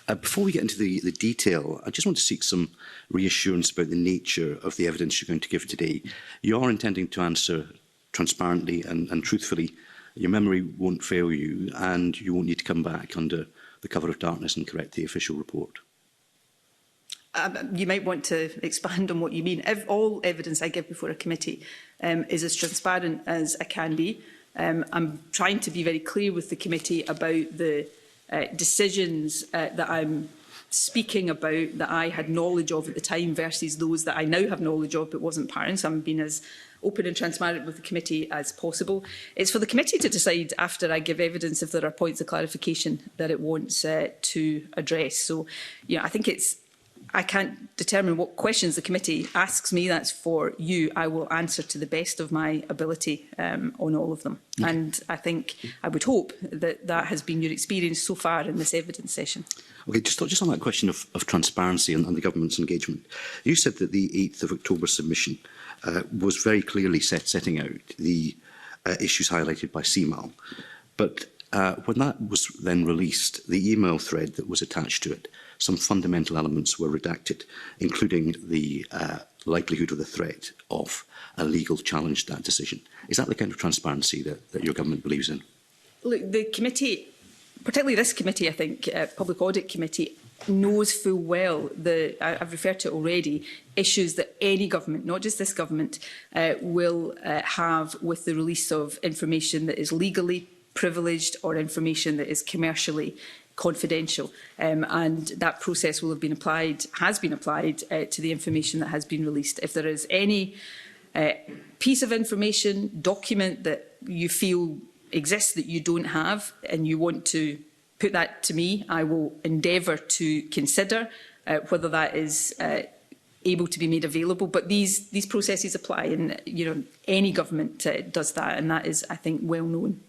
Before we get into the detail, I just want to seek some reassurance about the nature of the evidence you're going to give today. You are intending to answer transparently and truthfully. Your memory won't fail you, and you won't need to come back under the cover of darkness and correct the official report. You might want to expand on what you mean. All evidence I give before a committee is as transparent as I can be. I'm trying to be very clear with the committee about the decisions that I'm speaking about that I had knowledge of at the time versus those that I now have knowledge of but wasn't apparent. So I'm being as open and transparent with the committee as possible. It's for the committee to decide after I give evidence if there are points of clarification that it wants to address. So, I think I can't determine what questions the committee asks me. That's for you. I will answer to the best of my ability on all of them. Okay. And I think, I would hope that that has been your experience so far in this evidence session. Okay, just on that question of transparency and the government's engagement. You said that the 8th of October submission was very clearly setting out the issues highlighted by CMAL. But when that was then released, the email thread that was attached to it, some fundamental elements were redacted, including the likelihood of the threat of a legal challenge to that decision. Is that the kind of transparency that your government believes in? Look, the committee, particularly this committee, I think, Public Audit Committee, knows full well, I've referred to it already, issues that any government, not just this government, will have with the release of information that is legally privileged or information that is commercially confidential, and that process will have been applied, has been applied to the information that has been released. If there is any piece of information, document that you feel exists that you don't have and you want to put that to me, I will endeavour to consider whether that is able to be made available. But these processes apply, and any government does that, and that is, I think, well known.